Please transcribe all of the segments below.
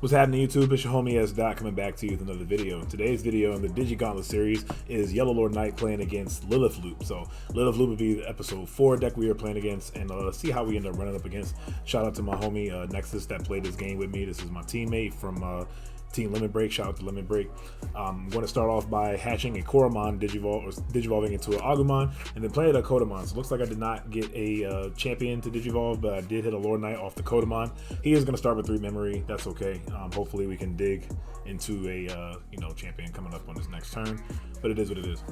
What's happening, YouTube? It's your homie S. Dot coming back to you with another video. Today's video in the Digi-Gauntlet series is Yellow Lord Knight playing against Little-Porta. So Little-Porta will be the episode 4 deck we are playing against, and let's see how we end up running up against. Shout out to my homie Nexus that played this game with me. This is my teammate from Team Limit Break. Shout out to Limit Break. I'm going to start off by hatching a Koromon, Digivolving into an Agumon, and then playing a Kodomon. So it looks like I did not get a champion to Digivolve, but I did hit a Lord Knight off the Kodomon. He is going to start with 3 memory. That's okay. Hopefully we can dig into a champion coming up on this next turn, but it is what it is.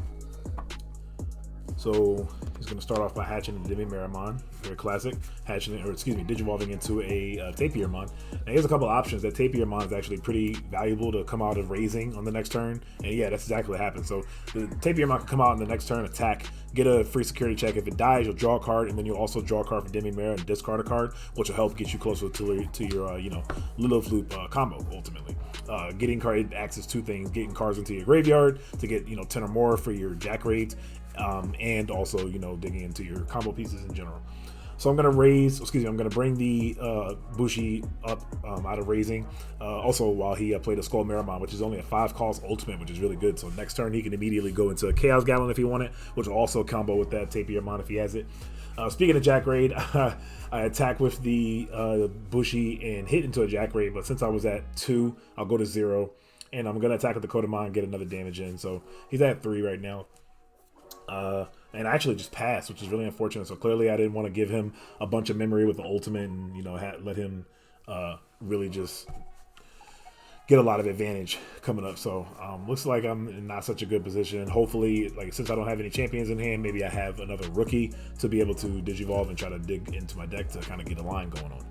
So he's going to start off by hatching the Demi-Meramon, very classic, Digivolving into a Tapirmon. Now here's a couple of options. That Tapirmon is actually pretty valuable to come out of raising on the next turn, and yeah, that's exactly what happened. So the Tapirmon can come out on the next turn, attack, get a free security check. If it dies, you'll draw a card, and then you'll also draw a card for Demi-Mera and discard a card, which will help get you closer to your Little-Porta combo ultimately. Getting card access to things, getting cards into your graveyard to get 10 or more for your Jack raids. And also, digging into your combo pieces in general. So I'm going to bring the Bushi up out of raising. Also, while he played a Skull Meramon, which is only a 5-cost ultimate, which is really good. So next turn, he can immediately go into a Chaos Gallon if he wanted, which will also combo with that Tapirmon if he has it. Speaking of Jack Raid, I attack with the Bushi and hit into a Jack Raid, but since I was at 2, I'll go to 0. And I'm going to attack with the Kodomon and get another damage in. So he's at 3 right now. And I actually just passed, which is really unfortunate. So clearly I didn't want to give him a bunch of memory with the ultimate and, let him really just get a lot of advantage coming up. So looks like I'm in not such a good position. Hopefully, since I don't have any champions in hand, maybe I have another rookie to be able to Digivolve and try to dig into my deck to kind of get a line going on.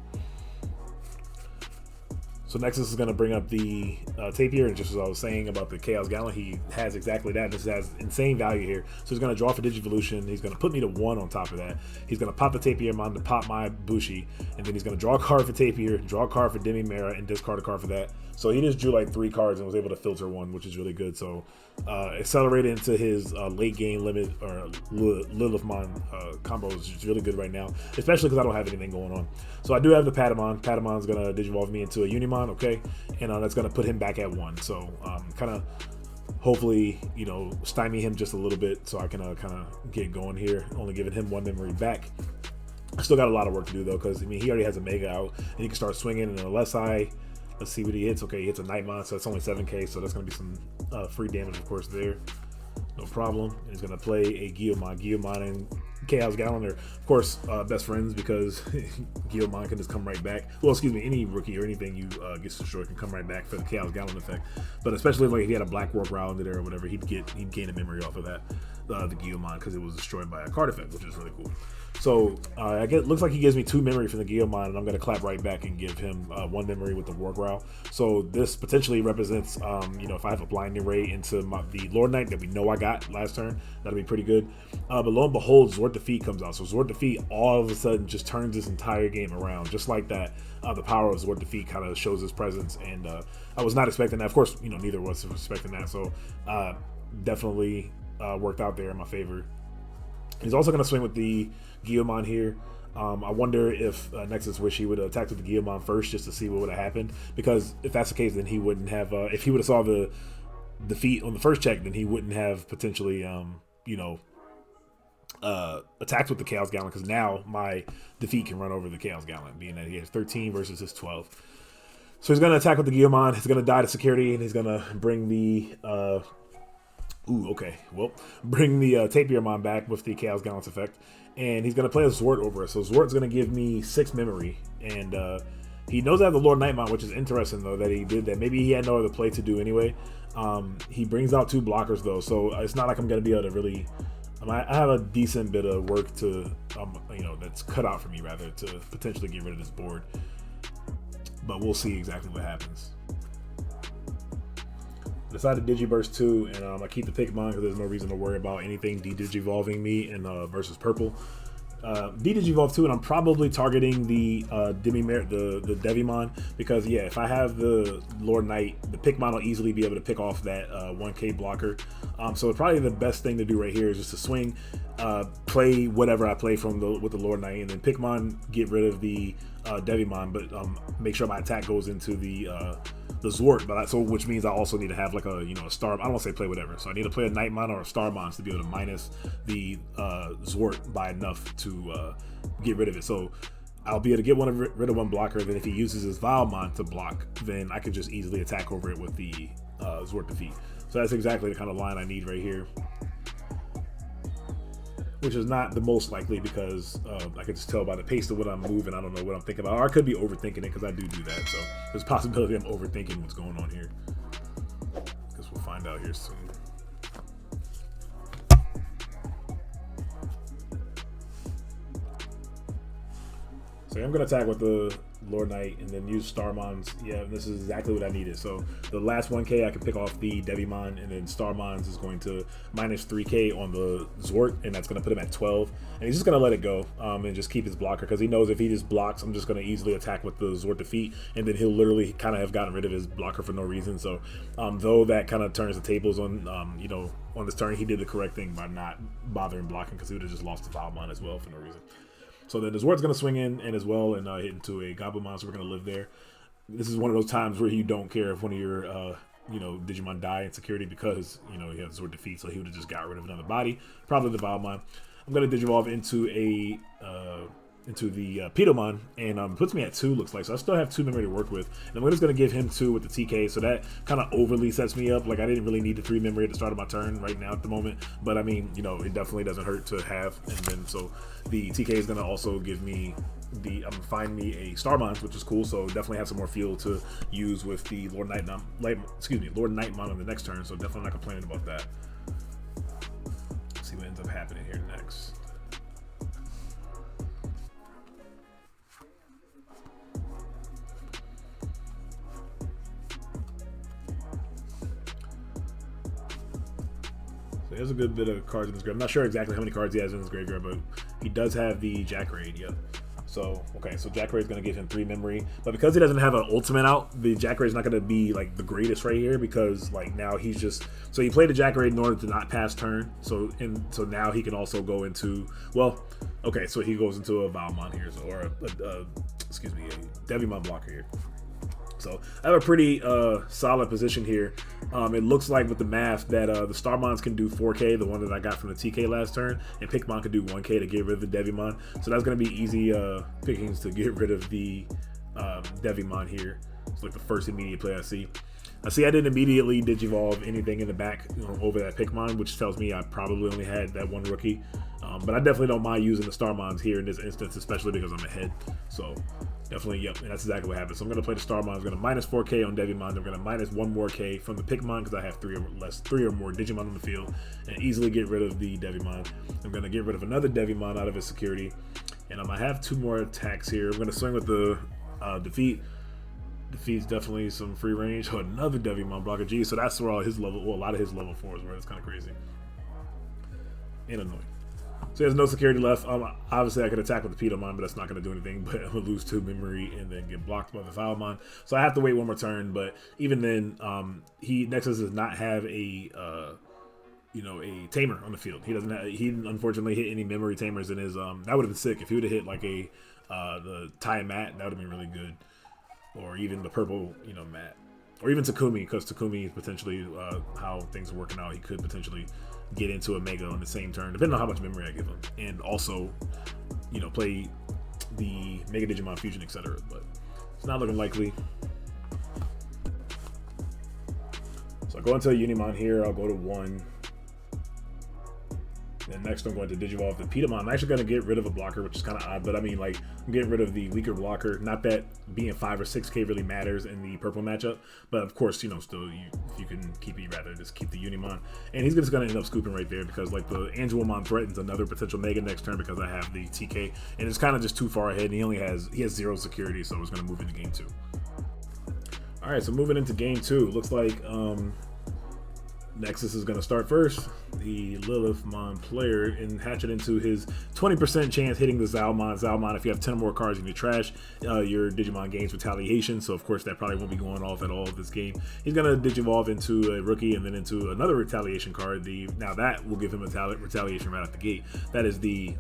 So Nexus is going to bring up the Tapir, and just as I was saying about the Chaos Gallon, he has exactly that. This has insane value here. So he's going to draw for Digivolution. He's going to put me to 1 on top of that. He's going to pop the Tapirmon to pop my Bushi, and then he's going to draw a card for Tapir, draw a card for Demi-Mera, and discard a card for that. So he just drew like 3 cards and was able to filter 1, which is really good. So accelerated into his late game limit or Lilithmon combo is just really good right now, especially because I don't have anything going on. So I do have the Patamon. Patamon's going to Digivolve me into a Unimon, okay? And that's going to put him back at 1. So kind of hopefully, stymie him just a little bit so I can kind of get going here, only giving him 1 memory back. I still got a lot of work to do though, because he already has a Mega out and he can start swinging, and unless let's see what he hits. Okay, he hits a Nightmon, so it's only 7k, so that's going to be some free damage, of course, there. No problem. And he's going to play a Guillemon and Chaos Gallon are, of course, best friends, because Guillemon can just come right back. Well, excuse me, any rookie or anything you gets destroyed can come right back for the Chaos Gallon effect. But especially if he had a Black Warp Row under there or whatever, he'd gain a memory off of that, the Guillemon, because it was destroyed by a card effect, which is really cool. So looks like he gives me 2 memory from the Guillemon, and I'm going to clap right back and give him 1 memory with the Warp Row. So this potentially represents, if I have a Blinding Ray into the Lord Knight that we know I got last turn, that'll be pretty good. But lo and behold, Zord Defeat comes out. So Zord Defeat all of a sudden just turns this entire game around, just like that. The power of Zord Defeat kind of shows his presence, and I was not expecting that. Of course, neither of us was expecting that. So definitely worked out there in my favor. He's also going to swing with the Guillemon here. I wonder if Nexus wish he would have attacked with the Guillemon first, just to see what would have happened. Because if that's the case, then he wouldn't have. If he would have saw the defeat on the first check, then he wouldn't have potentially, attacked with the Chaos Gallon. Because now my defeat can run over the Chaos Gallon, being that he has 13 versus his 12. So he's going to attack with the Guillemon. He's going to die to security, and he's going to bring the. Bring the Tapirmon back with the Chaos Gallon effect, and he's going to play a Zwart over us. So Zwart's going to give me 6 memory, and he knows I have the Lord Nightmon, which is interesting though that he did that. Maybe he had no other play to do anyway. He brings out 2 blockers though, so it's not like I'm going to be able to really. I have a decent bit of work to, that's cut out for me rather, to potentially get rid of this board, but we'll see exactly what happens. Decided Digiburst 2, and I keep the Pikmin because there's no reason to worry about anything de-digivolving me in versus purple. Digivolve 2, and I'm probably targeting the the Devimon, because yeah, if I have the Lord Knight, the Pikmin will easily be able to pick off that 1k blocker. So probably the best thing to do right here is just to swing, play whatever I play with the Lord Knight, and then Pikmin, get rid of the Devimon, but make sure my attack goes into the Zwart, which means I also need to have like a a star. I don't want to say play whatever. So I need to play a Nightmon or a Starmon to be able to minus the Zwart by enough to get rid of it. So I'll be able to get rid of one blocker. Then if he uses his Vilemon to block, then I can just easily attack over it with the Zwart defeat. So that's exactly the kind of line I need right here, which is not the most likely, because I can just tell by the pace of what I'm moving. I don't know what I'm thinking about. Or I could be overthinking it, because I do that. So there's a possibility I'm overthinking what's going on here. Guess we'll find out here soon. So I'm going to attack with the Lord Knight and then use Starmons. Yeah, this is exactly what I needed. So the last 1k I can pick off the Devimon, and then Starmons is going to minus 3k on the Zwart, and that's going to put him at 12. And he's just going to let it go and just keep his blocker, because he knows if he just blocks, I'm just going to easily attack with the Zwart defeat, and then he'll literally kind of have gotten rid of his blocker for no reason. So though that kind of turns the tables on on this turn, he did the correct thing by not bothering blocking, because he would have just lost the Vilemon as well for no reason. So then the Zwart's going to swing in as well, and hit into a Goblin monster. We're going to live there. This is one of those times where you don't care if one of your Digimon die in security, because he has Zwart defeat, so he would have just got rid of another body, probably the Vilemon. I'm going to Digivolve into the Pidomon, and puts me at 2, looks like. So I still have 2 memory to work with, and I'm just going to give him 2 with the TK, so that kind of overly sets me up. Like, I didn't really need the 3 memory at the start of my turn right now at the moment, but I mean, it definitely doesn't hurt to have. And then so the TK is going to also give me find me a Starmon, which is cool. So definitely have some more fuel to use with the Lord Nightmon on the next turn. So definitely not complaining about that. Let's see what ends up happening here next. So he has a good bit of cards in his graveyard. I'm not sure exactly how many cards he has in his graveyard, but he does have the Jackraid, yep. So, okay, so Jackraid is going to give him 3 memory. But because he doesn't have an ultimate out, the Jackraid is not going to be, like, the greatest right here, because, like, now he's just... So he played the Jackraid in order to not pass turn. So now he can also go into... Well, okay, so he goes into a Vilemon here, or a Devimon blocker here. So I have a pretty solid position here. It looks like with the math that the Starmons can do 4k, the one that I got from the TK last turn, and Pikmin can do 1k to get rid of the Devimon. So that's going to be easy pickings to get rid of the Devimon here. It's like the first immediate play I see. I didn't immediately Digivolve anything in the back over that Pikmin, which tells me I probably only had that one rookie. But I definitely don't mind using the Starmons here in this instance, especially because I'm ahead. So definitely, yep, and that's exactly what happened. So I'm going to play the Starmon. I'm going to minus 4k on Devimon. I'm going to minus 1 more k from the Pikmin, because I have 3 or more Digimon on the field, and easily get rid of the Devimon. I'm going to get rid of another Devimon out of his security, and I have 2 more attacks here. I'm going to swing with the defeat. Defeats definitely some free range. Oh, another Devimon blocker. Geez, so that's where all his level, well, a lot of his level 4s were. It's kind of crazy and annoying. So he has no security left. Obviously, I could attack with the Pidomon, but that's not going to do anything. But I'm going to lose 2 memory and then get blocked by the Vilemon. So I have to wait 1 more turn. But even then, Nexus does not have a tamer on the field. He doesn't. He didn't unfortunately hit any memory tamers in his. That would have been sick if he would have hit like the Tie Mat. That would have been really good. Or even the purple, mat. Or even Takumi, because Takumi is potentially how things are working out. He could potentially get into a Mega on the same turn, depending on how much memory I give him, and also, play the Mega Digimon Fusion, etc. But it's not looking likely. So I go into a Unimon here. I'll go to 1. Then next I'm going to Digivolve the Pidomon. I'm actually going to get rid of a blocker, which is kind of odd, but I mean, like, I'm getting rid of the weaker blocker. Not that being 5 or 6k really matters in the purple matchup, but of course, still, if you can keep it, you'd rather just keep the Unimon. And he's just going to end up scooping right there, because, like, the Angelomon threatens another potential Mega next turn because I have the TK, and it's kind of just too far ahead, and he has 0 security, so it's going to move into game 2. All right, so moving into game 2, looks like Nexus is going to start first. The Lilithmon player and hatch it into his 20% chance hitting the Zalmon. Zalmon, if you have 10 or more cards in your trash, your Digimon gains retaliation. So, of course, that probably won't be going off at all this game. He's going to Digivolve into a rookie and then into another retaliation card. Now, that will give him retaliation right out the gate. That is the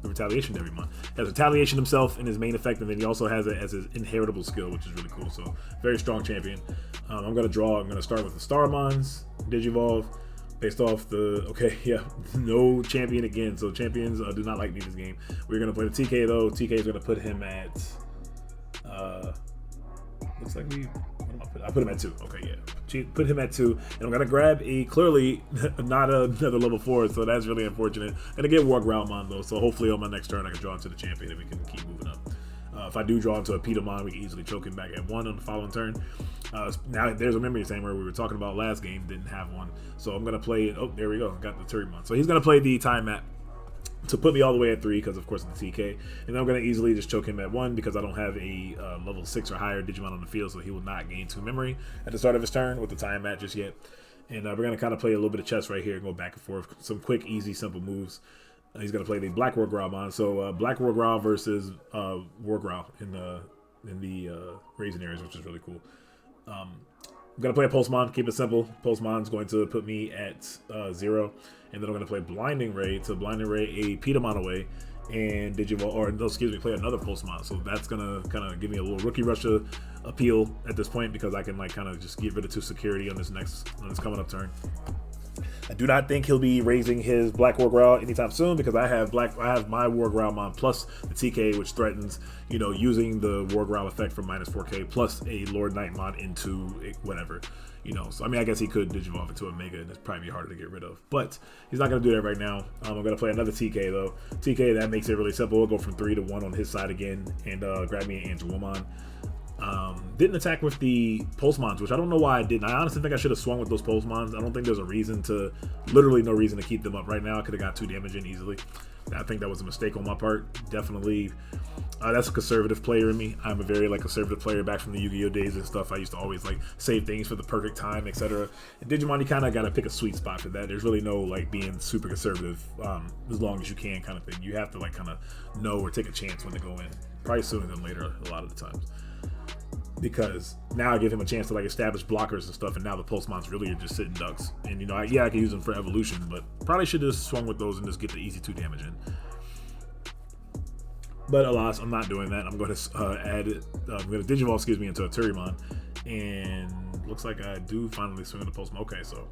retaliation Digimon. He has retaliation himself in his main effect, and then he also has it as his inheritable skill, which is really cool. So, very strong champion. I'm going to start with the Starmons, Digivolve, based off no champion again. So champions do not like me this game. We're going to play the TK though. TK is going to put him at, looks like I put him at 2. Okay, yeah. Put him at 2. And I'm going to grab clearly not another level 4, so that's really unfortunate. I'm going to get War Growlmon though, so hopefully on my next turn I can draw into the champion and we can keep moving up. If I do draw into a Petamon, we can easily choke him back at 1 on the following turn. Now there's a memory same where we were talking about last game, didn't have one. So I'm going to play, oh, there we go, got the Turimon. So he's going to play the time map to put me all the way at 3 because of course it's the TK. And then I'm going to easily just choke him at 1 because I don't have a level 6 or higher Digimon on the field, so he will not gain 2 memory at the start of his turn with the time map just yet. And we're going to kind of play a little bit of chess right here and go back and forth. Some quick, easy, simple moves. He's going to play the Black War Growlmon. So Black War Growl versus War Growl in the Raisin areas, which is really cool. I'm going to play a Pulsemon, keep it simple. Pulsemon's going to put me at 0. And then I'm going to play Blinding Ray to Blinding Ray a Petamon away. And play another Pulsemon. So that's going to kind of give me a little Rookie Rush appeal at this point because I can kind of just get rid of 2 security on this coming up turn. I do not think he'll be raising his Black War Growl anytime soon because I have my War Growlmon plus the TK, which threatens, using the War Growl effect from -4K plus a Lord Nightmon into whatever, So I mean, I guess he could Digivolve into a Mega, and it's probably harder to get rid of. But he's not going to do that right now. I'm going to play another TK though. TK, that makes it really simple. We'll go from 3 to 1 on his side again, and grab me an Angelwomon. Didn't attack with the Pulsemons, which I don't know why I didn't. I honestly think I should have swung with those Pulsemons. I don't think there's literally no reason to keep them up right now. I could have got 2 damage in easily. I think that was a mistake on my part. Definitely, that's a conservative player in me. I'm a very conservative player back from the Yu-Gi-Oh days and stuff. I used to always save things for the perfect time, etc. And Digimon, you kind of got to pick a sweet spot for that. There's really no being super conservative as long as you can kind of thing. You have to kind of know or take a chance when to go in. Probably sooner than later a lot of the times. Because now I give him a chance to establish blockers and stuff, and now the Pulsemons really are just sitting ducks. And I can use them for evolution, but probably should have just swung with those and just get the easy 2 damage in. But alas, I'm not doing that. I'm going to I'm going to Digivolve, into a Turimon, and looks like I do finally swing on the Pulsemon. Okay, so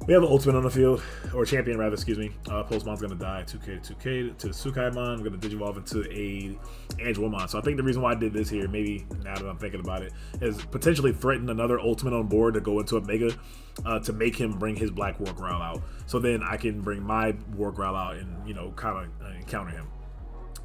we have an ultimate on the field, or champion rather, Pulsemon's going to die 2K to Sukaimon. I'm going to Digivolve into a Angelwomon. So I think the reason why I did this here, maybe now that I'm thinking about it, is potentially threaten another ultimate on board to go into a Mega to make him bring his Black War Growl out. So then I can bring my War Growl out and, kind of counter him.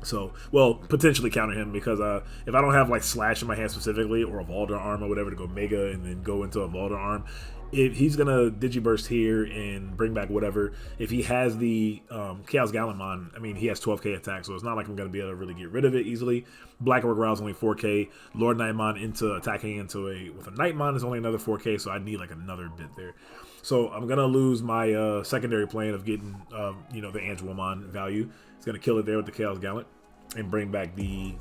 So, well, potentially counter him because if I don't have Slash in my hand specifically or a Valder Arm or whatever to go Mega and then go into a Valder Arm, if he's gonna Digiburst here and bring back whatever. If he has the Chaos Gallantmon, I mean, he has 12k attack, so it's not like I'm gonna be able to really get rid of it easily. Black War Growl is only 4k. Lord Nightmon into attacking with a Nightmon is only another 4k, so I need another bit there. So I'm gonna lose my secondary plan of getting the Angelwomon value. It's gonna kill it there with the Chaos Gallant and bring back the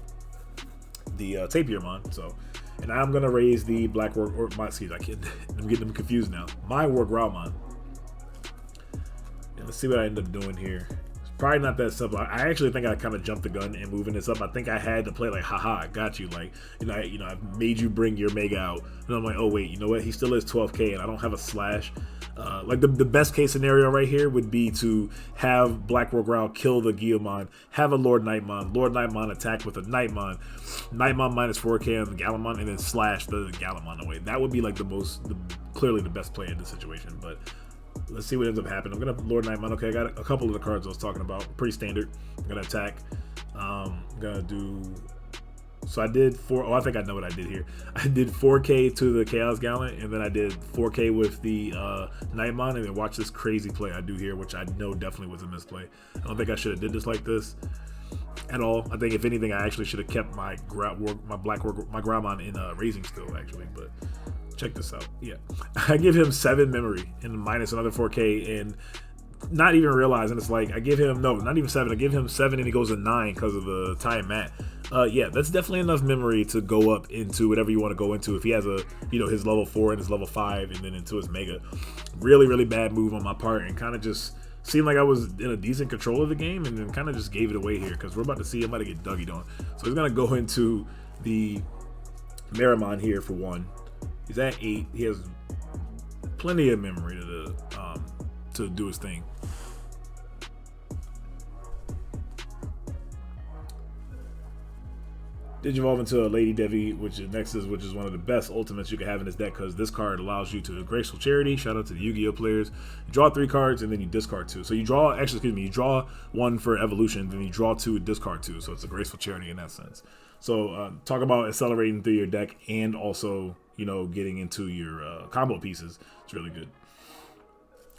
Tapirmon. So. And now I'm going to raise the Black War, I'm getting them confused now. My War Growlmon. And let's see what I end up doing here. It's probably not that simple. I actually think I kind of jumped the gun in moving this up. I think I had to play haha, I got you. I made you bring your Mega out. And I'm like, oh wait, you know what? He still is 12k and I don't have a Slash. The best case scenario right here would be to have Black War Growl kill the Guillemon, have a Lord Nightmon attack with a Nightmon minus 4k on the Gallantmon, and then slash the Gallantmon away. That would be clearly the best play in this situation. But let's see what ends up happening. I'm gonna Lord Nightmon. Okay, I got a couple of the cards I was talking about, pretty standard. I'm gonna attack. I'm gonna do. So I did I think I know what I did here. I did 4k to the Chaos Gallant, and then I did 4k with the Nightmon, and then watch this crazy play I do here, which I know definitely was a misplay. I don't think I should have did this like this at all. I think if anything, I actually should have kept my Growlmon in raising still, actually, but check this out. Yeah, I give him 7 memory and minus another 4K, and not even realizing it's like I give him not even 7. I give him 7 and he goes to 9 because of the tie and mat. Yeah, that's definitely enough memory to go up into whatever you want to go into. If he has a his level 4 and his level 5 and then into his mega, really bad move on my part, and kind of just seemed like I was in a decent control of the game, and then kind of just gave it away here because we're about to see him about to get Dougied on. So he's gonna go into the Meramon here for 1. He's at 8. He has plenty of memory to do his thing. Digivolve into a Lady Devi, which is one of the best ultimates you can have in this deck, because this card allows you to Graceful Charity. Shout out to the Yu-Gi-Oh players. You draw 3 cards and then you discard 2. So you draw, you draw 1 for evolution, then you draw 2 and discard 2. So it's a Graceful Charity in that sense. So talk about accelerating through your deck and also getting into your combo pieces. It's really good.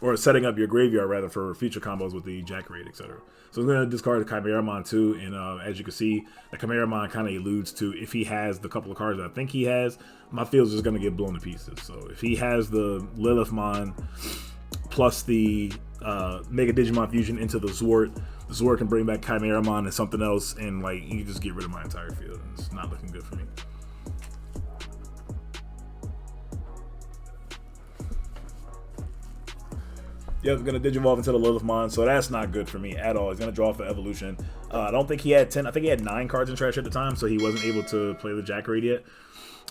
Or setting up your graveyard rather for future combos with the Jack Raid, etc. So I'm going to discard the Chimeramon too, and as you can see, the Chimeramon kind of alludes to if he has the couple of cards that I think he has, my field's just going to get blown to pieces. So if he has the Lilithmon plus the Mega Digimon Fusion into the Zwart can bring back Chimeramon and something else, and like you just get rid of my entire field, and it's not looking good for me. Yep, I'm going to Digivolve into the Lilithmon, so that's not good for me at all. He's going to draw for evolution. I don't think he had 10. I think he had 9 cards in trash at the time, so he wasn't able to play the Jack Raid yet.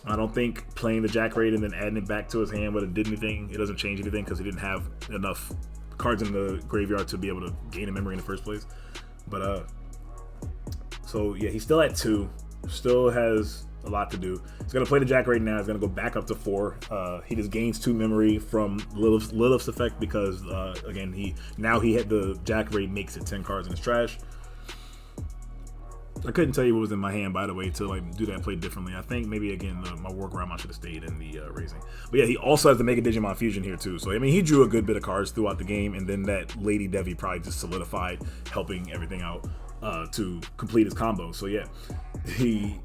I don't think playing the Jack Raid and then adding it back to his hand would have did anything. It doesn't change anything because he didn't have enough cards in the graveyard to be able to gain a memory in the first place. But, so yeah, he's still at 2. Still has a lot to do. He's going to play the Jack Raid now. He's going to go back up to 4. He just gains 2 memory from Lilith's effect because, again, he had the Jack Raid makes it 10 cards in his trash. I couldn't tell you what was in my hand, by the way, to like do that play differently. I think maybe, again, my workaround I should have stayed in the raising. But yeah, he also has the Mega Digimon Fusion here too. So, I mean, he drew a good bit of cards throughout the game, and then that Lady Devi probably just solidified, helping everything out to complete his combo. So yeah, he...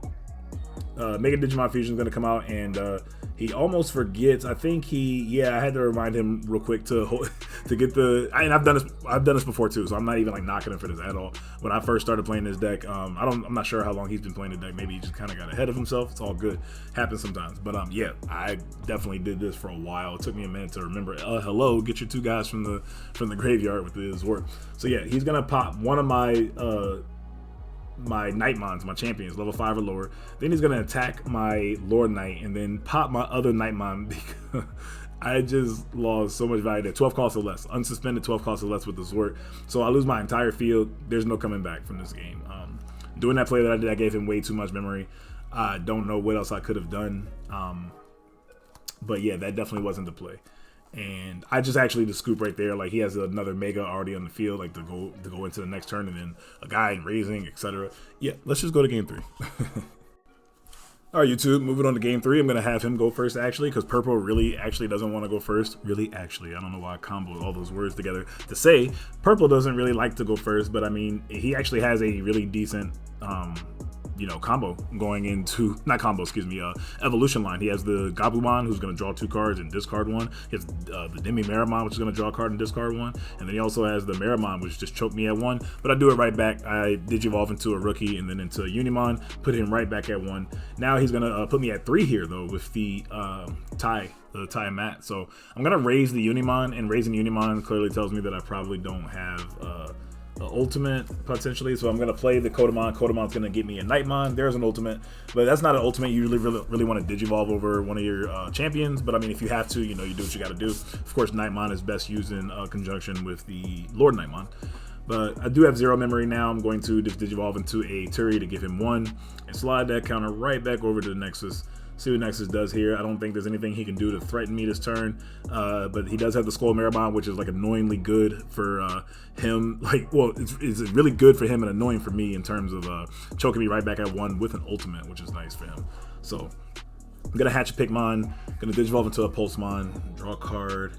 Mega Digimon Fusion is going to come out, and he almost forgets. I think I had to remind him real quick to get the. And I've done this before too, so I'm not even like knocking him for this at all. When I first started playing this deck, I'm not sure how long he's been playing the deck. Maybe he just kind of got ahead of himself. It's all good, happens sometimes. But yeah, I definitely did this for a while. It took me a minute to remember. Hello, get your 2 guys from the graveyard with his work. So yeah, he's gonna pop one of my Nightmons, my champions, level 5 or lower. Then he's gonna attack my Lord Knight and then pop my other Nightmon because I just lost so much value there. 12 costs or less, unsuspended 12 costs or less with this work. So I lose my entire field. There's no coming back from this game. Doing that play that I did, I gave him way too much memory. I don't know what else I could have done. But yeah, that definitely wasn't the play. And I just actually just scoop right there. Like he has another Mega already on the field, like to go into the next turn, and then a guy in raising, etc. Yeah, let's just go to game 3. All right, YouTube, moving on to game 3. I'm gonna have him go first actually, because Purple really actually doesn't want to go first. Really, actually, I don't know why I comboed all those words together to say Purple doesn't really like to go first, but I mean he actually has a really decent combo going into, not combo, excuse me, evolution line. He has the Gabumon, who's going to draw 2 cards and discard 1. He has the Demi Meramon, which is going to draw a card and discard 1. And then he also has the Meramon, which just choked me at 1. But I do it right back. I Digivolve into a rookie and then into a Unimon, put him right back at 1. Now he's going to put me at 3 here, though, with the tie mat. So I'm going to raise the Unimon, and raising the Unimon clearly tells me that I probably don't have ultimate potentially, so I'm gonna play the Kodomon. Kodomon's gonna get me a Nightmon. There's an ultimate, but that's not an ultimate you really want to Digivolve over one of your champions. But I mean, if you have to, you do what you got to do. Of course, Nightmon is best used in conjunction with the Lord Nightmon. But I do have 0 memory now. I'm going to just Digivolve into a Turi to give him 1 and slide that counter right back over to the Nexus. See what Nexus does here. I don't think there's anything he can do to threaten me this turn, but he does have the Skull Meramon, which is like annoyingly good for him. Like, well, it's really good for him and annoying for me in terms of choking me right back at 1 with an ultimate, which is nice for him. So I'm gonna hatch a Pikmon, gonna Digivolve into a Pulsemon, draw a card.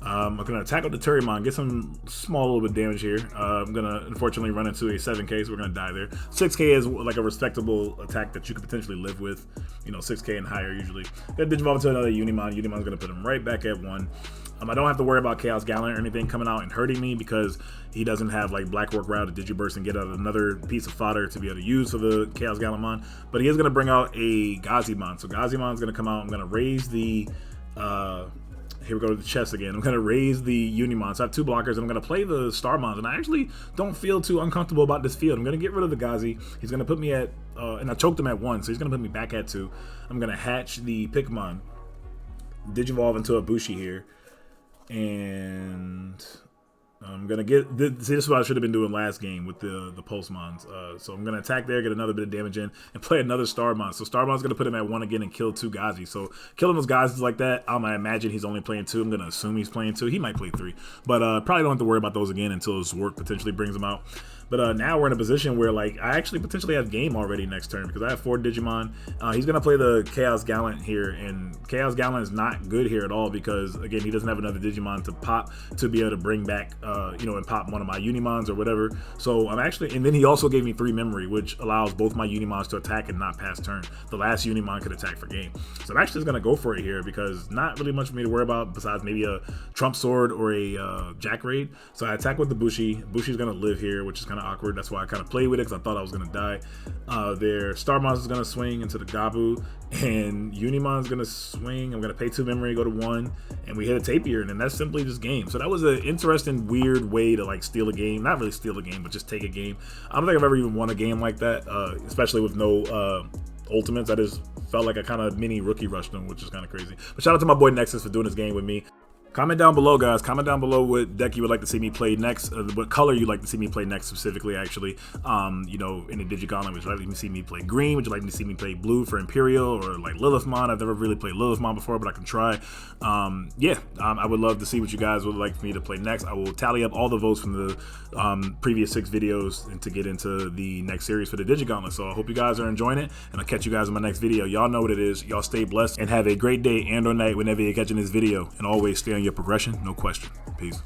I'm going to attack with the Terriermon, get some small little bit of damage here. I'm going to unfortunately run into a 7k, so we're going to die there. 6k is like a respectable attack that you could potentially live with. You know, 6k and higher usually. Got Digivolve into another Unimon. Unimon's going to put him right back at 1. I don't have to worry about Chaos Gallon or anything coming out and hurting me because he doesn't have like Black Work Route, a Digiburst, and get out another piece of fodder to be able to use for the Chaos Gallon. But he is going to bring out a Gazimon. So Gazimon's going to come out. I'm going to raise the... here we go to the chest again. I'm going to raise the Unimon. So I have 2 blockers, and I'm going to play the Starmons. And I actually don't feel too uncomfortable about this field. I'm going to get rid of the Gazi. He's going to put me at... and I choked him at 1, so he's going to put me back at 2. I'm going to hatch the Pikmon. Digivolve into a Bushi here. And I'm gonna get see, this is what I should have been doing last game with the Pulsemons. So I'm gonna attack there, get another bit of damage in, and play another Starmon. So Starmon's gonna put him at 1 again and kill 2 Gazi. So killing those Gazis like that, I imagine he's only playing 2. I'm gonna assume he's playing 2. He might play 3, but probably don't have to worry about those again until his work potentially brings him out. But now we're in a position where like I actually potentially have game already next turn because I have 4 Digimon. He's gonna play the Chaos Gallant here, and Chaos Gallant is not good here at all because again he doesn't have another Digimon to pop to be able to bring back you know, and pop one of my Unimons or whatever. So I'm actually, and then he also gave me 3 memory, which allows both my Unimons to attack and not pass turn. The last Unimon could attack for game. So I'm actually just gonna go for it here because not really much for me to worry about besides maybe a Trump Sword or a Jack Raid. So I attack with the Bushi. Bushi's gonna live here, which is kind of awkward. That's why I kind of played with it because I thought I was gonna die. Their Starmons is gonna swing into the Gabu, and Unimon's gonna swing. I'm gonna pay 2 memory, go to 1, and we hit a Tapir, and then that's simply just game. So that was an interesting, weird way to like steal a game. Not really steal a game, but just take a game. I don't think I've ever even won a game like that, especially with no ultimates. I just felt like I kind of mini rookie rushed them, which is kind of crazy. But shout out to my boy Nexus for doing this game with me. Comment down below, guys. Comment down below what deck you would like to see me play next, what color you'd like to see me play next specifically, actually. You know, in the Digi-Gauntlet, would you like to see me play green? Would you like to see me play blue for Imperial or like Lilithmon? I've never really played Lilithmon before, but I can try. Yeah, I would love to see what you guys would like for me to play next. I will tally up all the votes from the previous 6 videos and to get into the next series for the Digi-Gauntlet. So I hope you guys are enjoying it, and I'll catch you guys in my next video. Y'all know what it is. Y'all stay blessed and have a great day and or night whenever you're catching this video, and always stay on your progression, no question. Peace.